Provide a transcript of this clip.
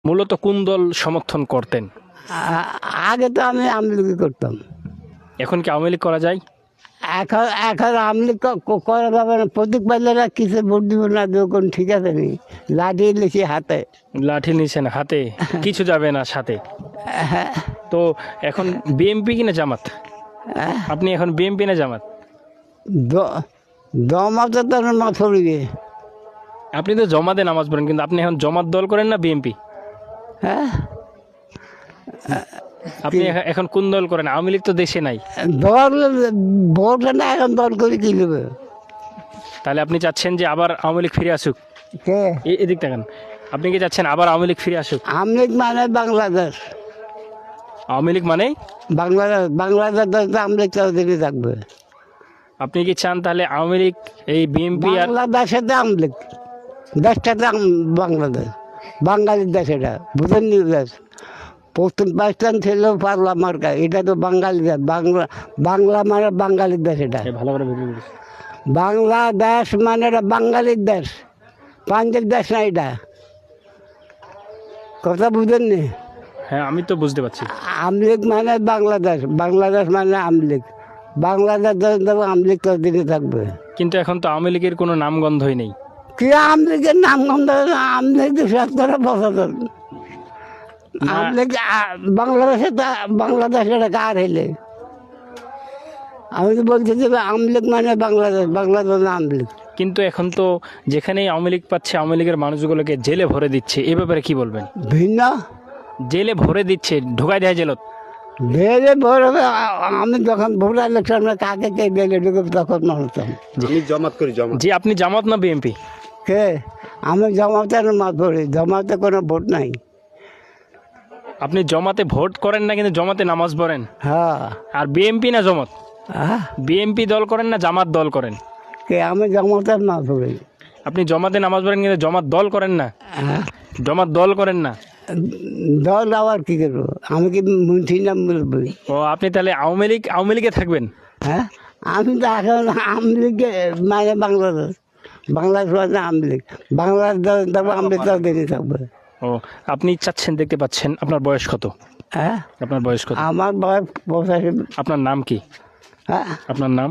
মূলত কোন দল সমর্থন করতেন? আগে তো আমি আমলিগি করতাম। এখন কি আওয়ামী লীগ করা যায়? এখন এখন আমলিগ করা যাবে না। প্রতীক বাজারা কিছু ভোট দিব না যখন ঠিক আছে নি লাঠি লিখি হাতে। লাঠি নিছেন হাতে, কিছু যাবে না সাথে। তো এখন বিএনপি কিনা জামাত? আপনি এখন বিএনপি না জামাত? দমাতে তো মা ছড়িয়ে। আপনি তো জমাতে নামাজ পড়েন, কিন্তু আপনি এখন জমাত দল করেন না বিএনপি? হ্যাঁ, আপনি এখন কোন দল করেন? আওয়ামী লীগ তো দেশে নাই। দল ভোট না এখন দল করে কি নেবে? তাহলে আপনি চাচ্ছেন যে আবার আওয়ামী লীগ ফিরে আসুক? কে এদিক দেখেন, আপনি কি চাচ্ছেন আবার আওয়ামী লীগ ফিরে আসুক? আমলিগ মানে বাংলাদেশ। আওয়ামী লীগ মানে বাংলাদেশ বাংলাদেশ আমলিগ চৌধুরী থাকবে। আপনি কি চান তাহলে আওয়ামী লীগ এই বিএনপি আর বাংলাদেশে আমলিগ, দেশটাতে বাংলাদেশ, বাঙালির দেশ। এটা বুঝেন নি? দেশ প্রথম পাকিস্তান ছিল পারলা মার্কা, এটা তো বাঙালি দেশ। বাংলা বাংলা মানে বাঙালির দেশ। এটা ভালো করে বুঝতে পেরেছি। বাংলাদেশ মানে এটা বাঙালির দেশ, পাঞ্জাব দেশ না। এটা কথা বুঝেননি? হ্যাঁ, আমি তো বুঝতে পারছি। আমলিগ মানে বাংলাদেশ, বাংলাদেশ মানে আমলিগ। বাংলাদেশ আমলিগ তো দিকে থাকবে। কিন্তু এখন তো আওয়ামী লীগের কোনো নামগন্ধই নেই। কি আমলিগের নাম গন্ধ? আমলিগ সত্তর বছর আমলিগ বাংলাদেশে বাংলাদেশের কার হইলে? আমি তো বলছি যে আমলিগ মানে বাংলাদেশ, বাংলাদেশ আমলিগ। কিন্তু এখন তো যেখানেই আওয়ামী লীগ পাচ্ছে আওয়ামী লীগের মানুষগুলোকে জেলে ভরে দিচ্ছে, এ ব্যাপারে কি বলবেন? ভিন্ন জেলে ভরে দিচ্ছে, ঢোকায় দেয় জেলত। ভেবে ভরে আমি যখন ভোট ইলেকশন কাকে কে গেলে ঢুকে তখন মানতাম। আমি জমাত করি। জমাত জি, আপনি জামাত না বিএনপি? কে? আমি জমাতের মাত পড়ি, জমাতে কোনো ভোট নাই। আপনি জমাতে ভোট করেন না, কিন্তু জমাতে নামাজ পড়েন। হ্যাঁ। আর বিএনপি না জমাত? হ্যাঁ, বিএনপি দল করেন না জামাত দল করেন? কে? আমি জমাতের মাত পড়ি। আপনি জমাতে নামাজ পড়েন, কিন্তু জমাত দল করেন না? হ্যাঁ, জমাত দল করেন না? দল আবার কি করবো? আমি কি মুন্সি নাম বলি? ও, আপনি তাহলে আওয়ামী লীগে থাকবেন? হ্যাঁ, আমি তো এখন আমলিগে মানে বাংলাদেশ, বাংলাদেশ মানে আমলিগ, বাংলাদেশ থাকবো, আমলিগ তো দেরি থাকবে। ও, আপনি চাচ্ছেন, দেখতে পাচ্ছেন। আপনার বয়স কত? হ্যাঁ, আপনার বয়স কত? আমার বয়স 85। আপনার নাম কি? হ্যাঁ, আপনার নাম?